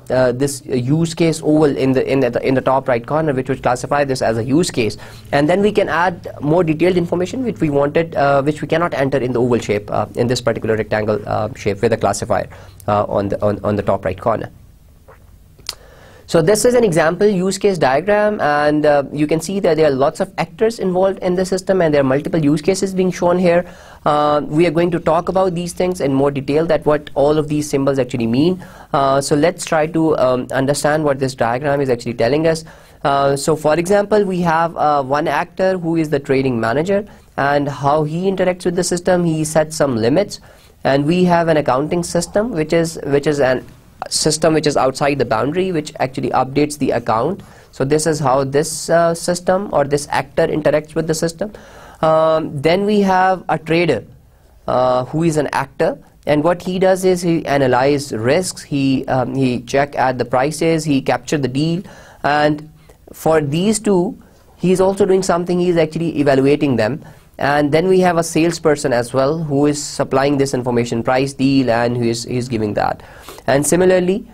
this use case oval in the top right corner, which would classify this as a use case, and then we can add more detailed information which we wanted, which we cannot enter in the oval shape in this particular rectangle shape with a classifier on the top right corner. So this is an example use case diagram, and you can see that there are lots of actors involved in the system, and there are multiple use cases being shown here. We are going to talk about these things in more detail, that what all of these symbols actually mean. So let's try to understand what this diagram is actually telling us. So for example, we have one actor who is the trading manager, and how he interacts with the system, he sets some limits. And we have an accounting system, which is an system which is outside the boundary, which actually updates the account. So this is how this system or this actor interacts with the system. Then we have a trader who is an actor, and what he does is he analyzes risks, he check at the prices, he capture the deal, and for these two he is also doing something, he is actually evaluating them. And then we have a salesperson as well, who is supplying this information, price, deal, and who is giving that. And similarly,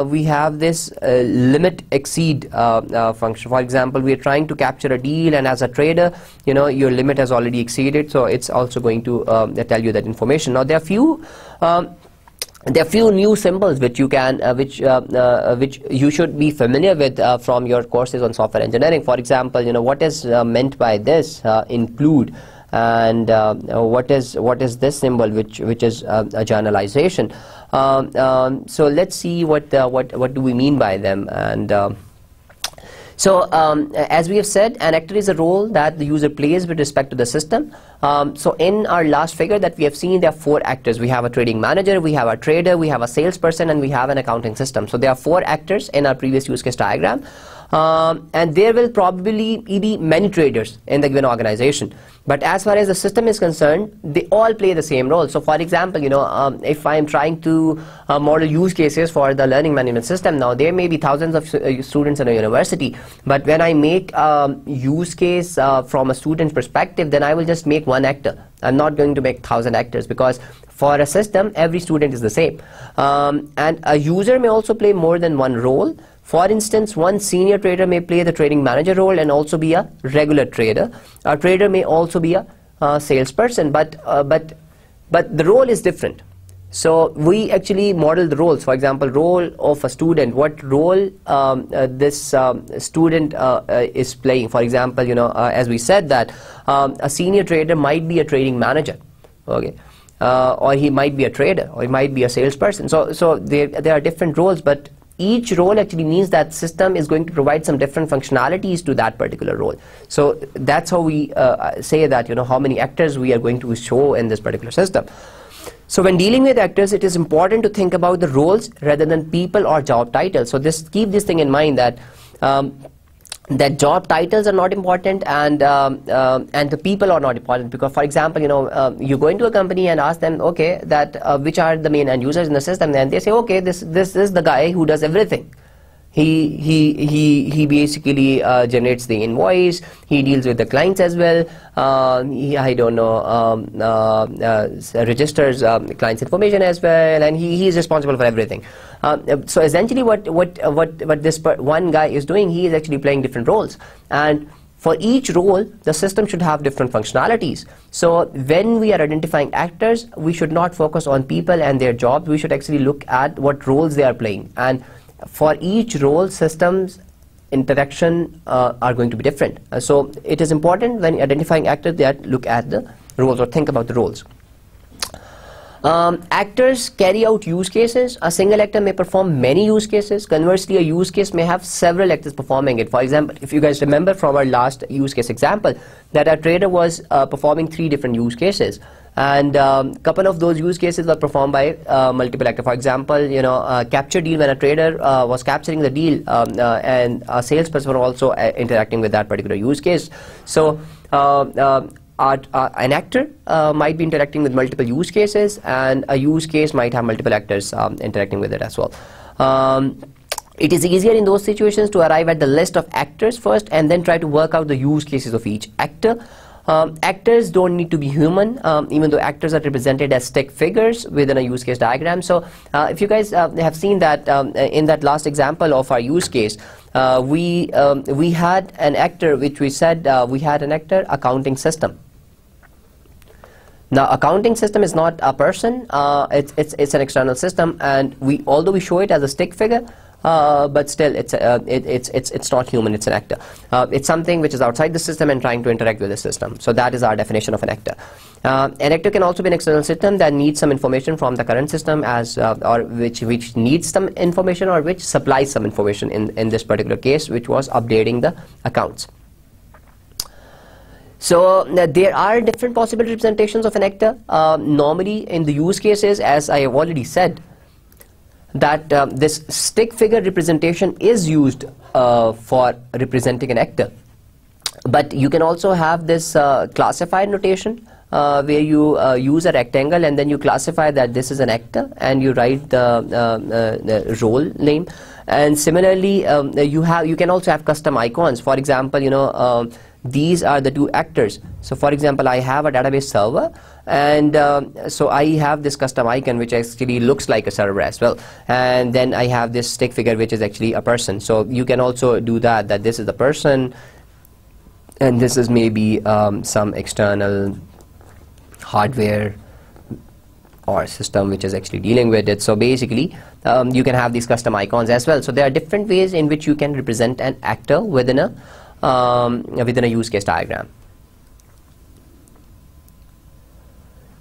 we have this limit exceed function. For example, we are trying to capture a deal, and as a trader, you know, your limit has already exceeded, so it's also going to tell you that information. Now there are few new symbols which you can which you should be familiar with from your courses on software engineering. For example, you know, what is meant by this include, and what is this symbol which is a generalization. So let's see what do we mean by them. And so as we have said, an actor is a role that the user plays with respect to the system. So in our last figure that we have seen, there are 4 actors. We have a trading manager, we have a trader, we have a salesperson, and we have an accounting system. So there are 4 actors in our previous use case diagram. and there will probably be many traders in the given organization. But as far as the system is concerned, they all play the same role. So for example, if I am trying to model use cases for the learning management system, now there may be thousands of students in a university, but when I make use case from a student perspective, then I will just make one actor. I'm not going to make 1,000 actors, because for a system, every student is the same. And a user may also play more than one role. For instance, one senior trader may play the trading manager role and also be a regular trader. A trader may also be a salesperson, but the role is different. So we actually model the roles. For example, role of a student, what role this student is playing. For example, as we said that a senior trader might be a trading manager, okay, or he might be a trader, or he might be a salesperson. So there are different roles, but each role actually means that system is going to provide some different functionalities to that particular role. So that's how we say that how many actors we are going to show in this particular system. So when dealing with actors, it is important to think about the roles rather than people or job titles. So keep this thing in mind, that that job titles are not important, and the people are not important. Because for example, you go into a company and ask them, okay, that which are the main end users in the system, and they say, okay, this is the guy who does everything. He basically generates the invoice. He deals with the clients as well. Registers clients' information as well, and he is responsible for everything. So essentially, what this one guy is doing, he is actually playing different roles, and for each role, the system should have different functionalities. So when we are identifying actors, we should not focus on people and their jobs. We should actually look at what roles they are playing, and for each role, systems interaction are going to be different. So it is important when identifying actors that look at the roles or think about the roles. Actors carry out use cases. A single actor may perform many use cases. Conversely, a use case may have several actors performing it. For example, if you guys remember from our last use case example, that a trader was performing 3 different use cases, and couple of those use cases were performed by multiple actors. For example, capture deal, when a trader was capturing the deal, and a salesperson was also interacting with that particular use case. So an actor might be interacting with multiple use cases, and a use case might have multiple actors interacting with it as well. It is easier in those situations to arrive at the list of actors first and then try to work out the use cases of each actor. Actors don't need to be human, even though actors are represented as stick figures within a use case diagram. So if you guys have seen that in that last example of our use case, we had an actor, which we said we had an actor accounting system. Now, accounting system is not a person; it's an external system, and although we show it as a stick figure, but still it's not human. It's an actor. It's something which is outside the system and trying to interact with the system. So that is our definition of an actor. An actor can also be an external system that needs some information from the current system, or which needs some information, or which supplies some information. In this particular case, which was updating the accounts. So there are different possible representations of an actor. Normally in the use cases, as I have already said, that this stick figure representation is used for representing an actor. But you can also have this classified notation where you use a rectangle and then you classify that this is an actor and you write the role name. And similarly, you can also have custom icons. For example, these are the 2 actors. So for example, I have a database server, and so I have this custom icon which actually looks like a server as well, and then I have this stick figure which is actually a person. So you can also do that this is the person, and this is maybe some external hardware or system which is actually dealing with it. So basically you can have these custom icons as well. So there are different ways in which you can represent an actor within a use case diagram.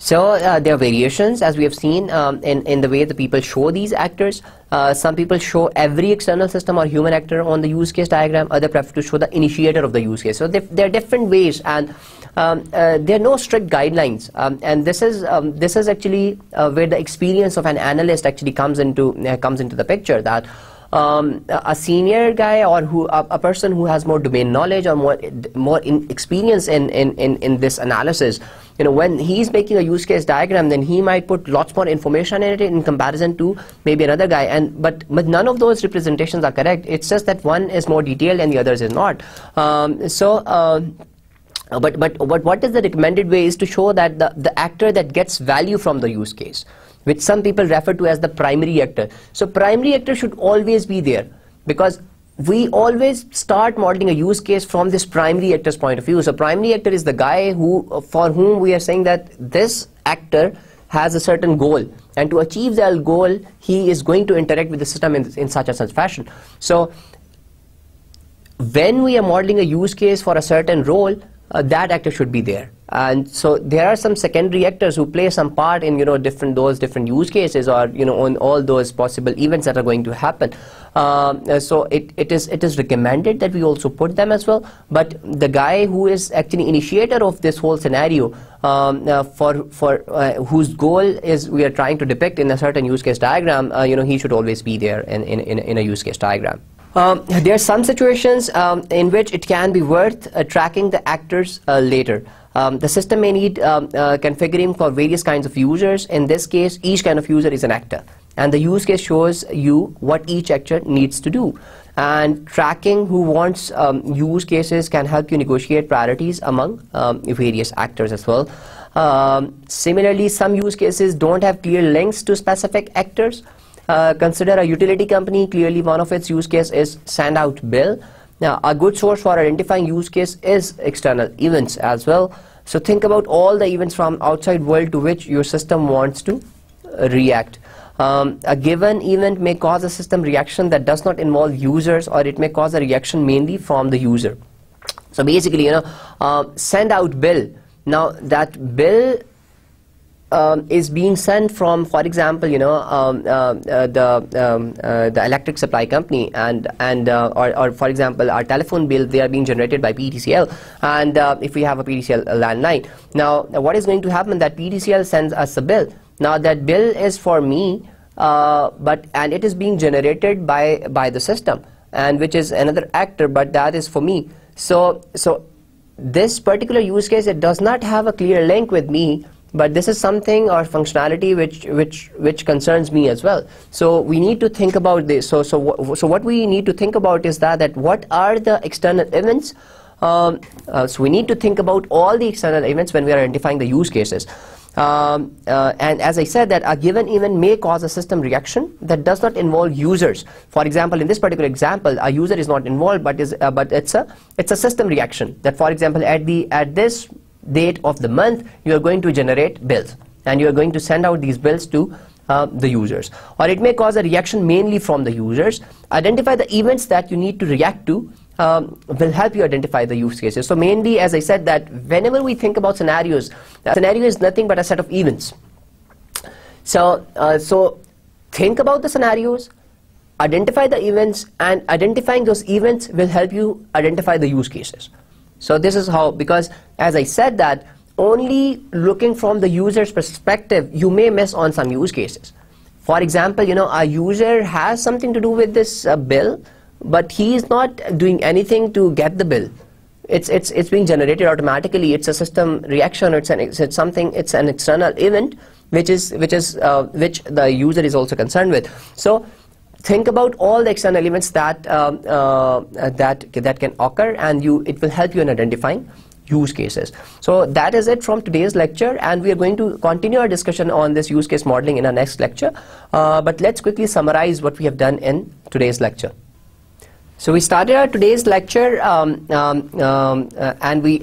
So there are variations, as we have seen, in the way the people show these actors. Some people show every external system or human actor on the use case diagram. Others prefer to show the initiator of the use case. So there are different ways, and there are no strict guidelines. And this is actually where the experience of an analyst actually comes into the picture. That a senior guy or a person who has more domain knowledge or more experience in this analysis, when he's making a use case diagram, then he might put lots more information in it in comparison to maybe another guy. But none of those representations are correct. It's just that one is more detailed and the others is not. But what is the recommended way is to show that the actor that gets value from the use case, which some people refer to as the primary actor. So primary actor should always be there, because we always start modeling a use case from this primary actor's point of view. So primary actor is the guy for whom we are saying that this actor has a certain goal, and to achieve that goal he is going to interact with the system in such and such fashion. So when we are modeling a use case for a certain role, that actor should be there. And so there are some secondary actors who play some part in those different use cases, or on all those possible events that are going to happen. So it is recommended that we also put them as well. But the guy who is actually initiator of this whole scenario, whose goal is we are trying to depict in a certain use case diagram, he should always be there in a use case diagram. There are some situations in which it can be worth tracking the actors later. The system may need configuring for various kinds of users. In this case, each kind of user is an actor, and the use case shows you what each actor needs to do. And tracking who wants use cases can help you negotiate priorities among various actors as well. Similarly, some use cases don't have clear links to specific actors. Consider a utility company. Clearly one of its use case is send out bill. Now a good source for identifying use case is external events as well. So think about all the events from outside world to which your system wants to react. A given event may cause a system reaction that does not involve users, or it may cause a reaction mainly from the user. So basically, send out bill. Now that bill is being sent from, for example, the electric supply company, or for example our telephone bill, they are being generated by PTCL, and if we have a PTCL landline. Now what is going to happen, that PTCL sends us a bill. Now that bill is for me, and it is being generated by the system, and which is another actor, but that is for me. So this particular use case, it does not have a clear link with me, but this is something or functionality which concerns me as well. So we need to think about this. So what we need to think about is that what are the external events. So we need to think about all the external events when we are identifying the use cases. And as I said, that a given event may cause a system reaction that does not involve users. For example, in this particular example, a user is not involved, but it's a system reaction. That, for example, at this date of the month, you are going to generate bills, and you are going to send out these bills to the users. Or it may cause a reaction mainly from the users. Identify the events that you need to react to will help you identify the use cases. So mainly, as I said, that whenever we think about scenarios, a scenario is nothing but a set of events. So think about the scenarios, identify the events, and identifying those events will help you identify the use cases. So this is how, because as I said, that only looking from the user's perspective, you may miss on some use cases. For example, a user has something to do with this bill, but he is not doing anything to get the bill. It's being generated automatically. It's a system reaction. It's an external event which the user is also concerned with. So think about all the external events that can occur, and it will help you in identifying use cases. So that is it from today's lecture, and we are going to continue our discussion on this use case modeling in our next lecture. But let's quickly summarize what we have done in today's lecture. So we started our today's lecture and we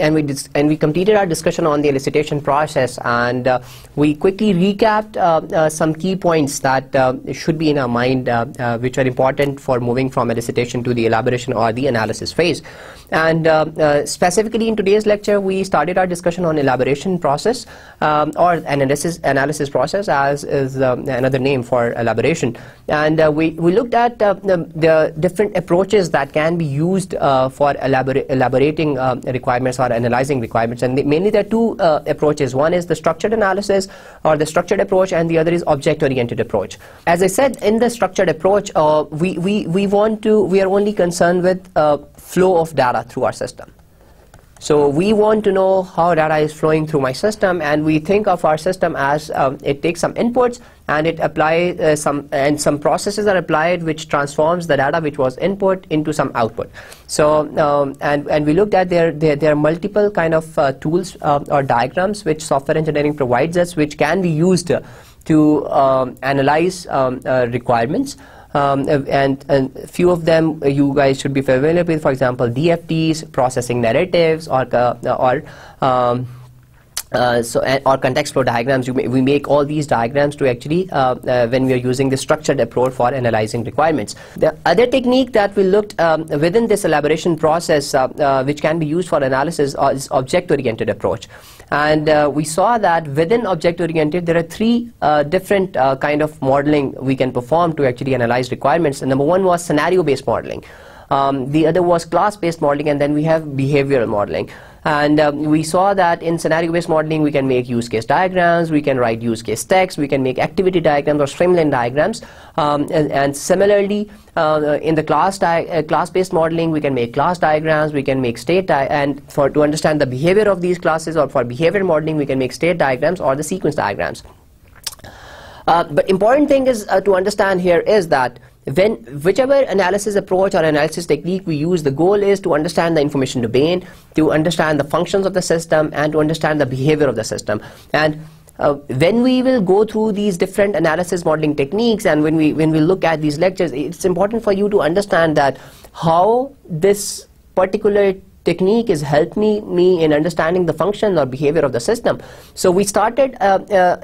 completed our discussion on the elicitation process, and we quickly recapped some key points that should be in our mind, which are important for moving from elicitation to the elaboration or the analysis phase. And specifically in today's lecture, we started our discussion on elaboration process or analysis process, as is another name for elaboration. And we looked at the different approaches approaches that can be used for elaborating requirements or analyzing requirements, and mainly there are two approaches. One is the structured analysis or the structured approach, and the other is object-oriented approach. As I said, in the structured approach, we are only concerned with flow of data through our system. So we want to know how data is flowing through my system, and we think of our system as it takes some inputs and it applies some processes are applied which transforms the data which was input into some output. So and we looked at there are multiple kind of tools or diagrams which software engineering provides us, which can be used to analyze requirements. And few of them you guys should be familiar with. For example, DFTs, processing narratives, or context flow diagrams. We make all these diagrams to actually when we are using the structured approach for analyzing requirements. The other technique that we looked within this elaboration process, which can be used for analysis, is object-oriented approach. And we saw that within object-oriented there are three different kind of modeling we can perform to actually analyze requirements. And number one was scenario-based modeling. The other was class-based modeling, and then we have behavioral modeling. And we saw that in scenario-based modeling we can make use case diagrams, we can write use case text, we can make activity diagrams or streamline diagrams, and similarly in the class-based modeling we can make class diagrams, we can make state and to understand the behavior of these classes, or for behavior modeling we can make state diagrams or the sequence diagrams. But important thing is to understand here is that whichever analysis approach or analysis technique we use, the goal is to understand the information domain, to understand the functions of the system, and to understand the behavior of the system. And when we will go through these different analysis modeling techniques, and when we look at these lectures, it's important for you to understand that how this particular technique has helped me in understanding the function or behavior of the system. So we started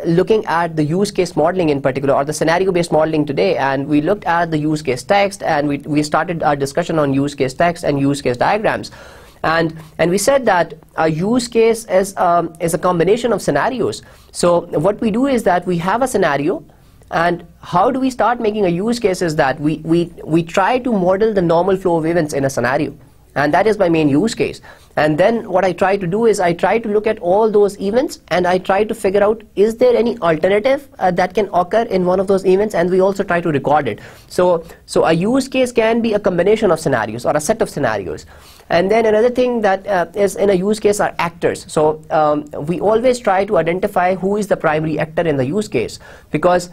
looking at the use case modeling in particular, or the scenario-based modeling today, and we looked at the use case text, and we started our discussion on use case text and use case diagrams. And we said that a use case is a combination of scenarios. So what we do is that we have a scenario, and how do we start making a use case is that we try to model the normal flow of events in a scenario. And that is my main use case. And then what I try to do is I try to look at all those events, and I try to figure out, is there any alternative that can occur in one of those events, and we also try to record it. So a use case can be a combination of scenarios or a set of scenarios. And then another thing that is in a use case are actors. So we always try to identify who is the primary actor in the use case, because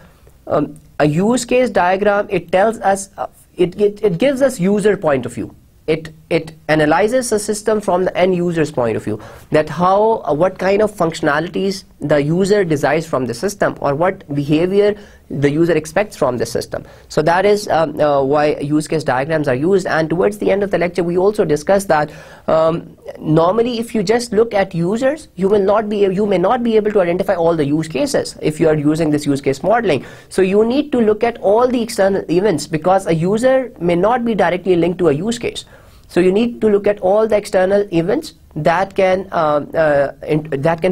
a use case diagram, it tells us, it gives us user point of view. It analyzes the system from the end user's point of view, that what kind of functionalities the user desires from the system, or what behavior the user expects from the system. So that is why use case diagrams are used. And towards the end of the lecture we also discussed that normally if you just look at users, you may not be able to identify all the use cases if you are using this use case modeling. So you need to look at all the external events, because a user may not be directly linked to a use case. So you need to look at all the external events that can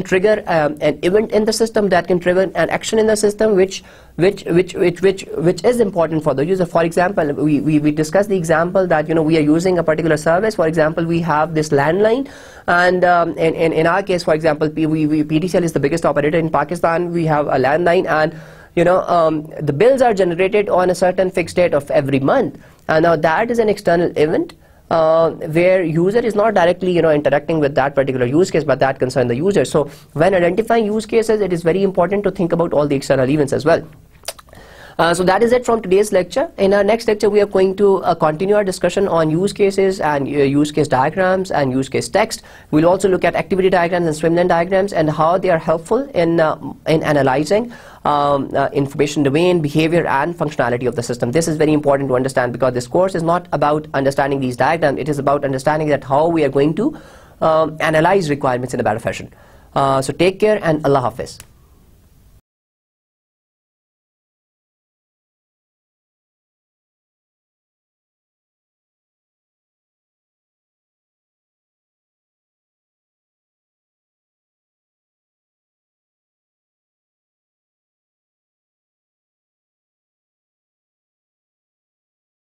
trigger an event in the system, that can trigger an action in the system, which is important for the user. For example, we discussed the example that we are using a particular service. For example, we have this landline, and in our case, for example, PTCL is the biggest operator in Pakistan. We have a landline, and the bills are generated on a certain fixed date of every month, and now that is an external event. Where user is not directly interacting with that particular use case, but that concerns the user. So when identifying use cases, it is very important to think about all the external events as well. So that is it from today's lecture. In our next lecture we are going to continue our discussion on use cases and use case diagrams and use case text. We'll also look at activity diagrams and streamline diagrams and how they are helpful in analyzing information domain, behavior and functionality of the system. This is very important to understand, because this course is not about understanding these diagrams, it is about understanding that how we are going to analyze requirements in a better fashion. So take care, and Allah Hafiz.